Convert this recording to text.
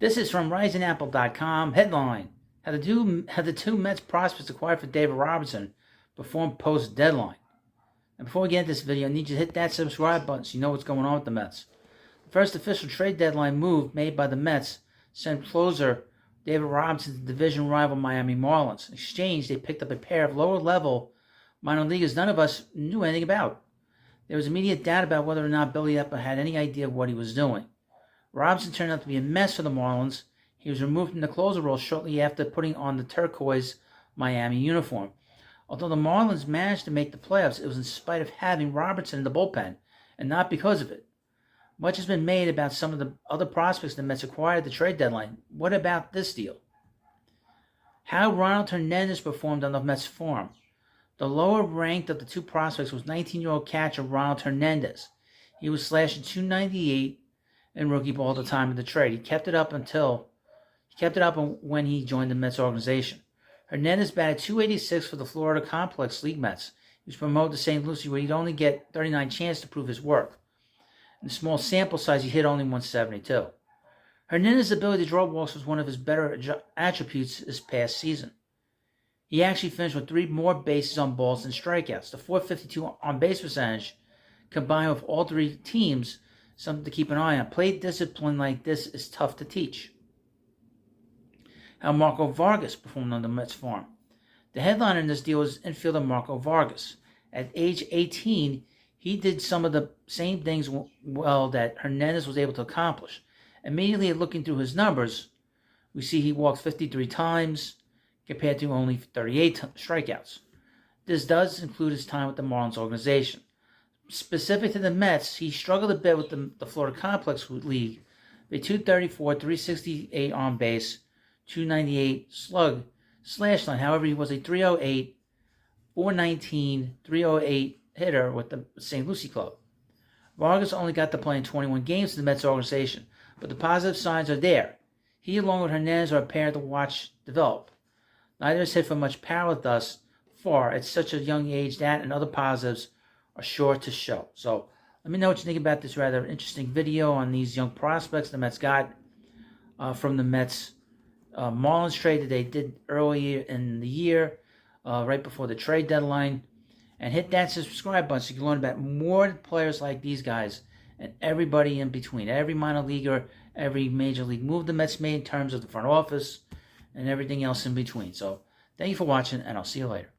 This is from RisingApple.com. Headline: How the two Mets prospects acquired for David Robertson performed post-deadline. And before we get into this video, I need you to hit that subscribe button so you know what's going on with the Mets. The first official trade deadline move made by the Mets sent closer David Robertson to division rival Miami Marlins. In exchange, they picked up a pair of lower-level minor leaguers none of us knew anything about. There was immediate doubt about whether or not Billy Epper had any idea of what he was doing. Robinson turned out to be a mess for the Marlins. He was removed from the closer role shortly after putting on the turquoise Miami uniform. Although the Marlins managed to make the playoffs, it was in spite of having Robertson in the bullpen, and not because of it. Much has been made about some of the other prospects the Mets acquired at the trade deadline. What about this deal? How Ronald Hernandez performed on the Mets farm. The lower ranked of the two prospects was 19-year-old catcher Ronald Hernandez. He was slashing .298 in rookie ball at the time of the trade. He kept it up when he joined the Mets organization. Hernandez batted .286 for the Florida Complex League Mets. He was promoted to St. Lucie, where he'd only get 39 chances to prove his worth. In the small sample size, he hit only .172. Hernandez's ability to draw walks was one of his better attributes this past season. He actually finished with 3 more bases on balls than strikeouts. The .452 on-base percentage, combined with all 3 teams, something to keep an eye on. Plate discipline like this is tough to teach. How Marco Vargas performed on the Mets farm. The headline in this deal was infielder Marco Vargas. At age 18, he did some of the same things well that Hernandez was able to accomplish. Immediately looking through his numbers, we see he walked 53 times compared to only 38 strikeouts. This does include his time with the Marlins organization. Specific to the Mets, he struggled a bit with the Florida Complex League. A .234, .368 on base, .298 slug slash line. However, he was a .308, .419, .308 hitter with the St. Lucie club. Vargas only got to play in 21 games in the Mets organization, but the positive signs are there. He, along with Hernandez, are a pair to watch develop. Neither has hit for much power thus far at such a young age. That and other positives are sure to show. So let me know what you think about this rather interesting video on these young prospects the Mets got from the Mets Marlins trade that they did earlier in the year, right before the trade deadline. And hit that subscribe button so you can learn about more players like these guys and everybody in between. Every minor leaguer, every major league move the Mets made in terms of the front office and everything else in between. So thank you for watching, and I'll see you later.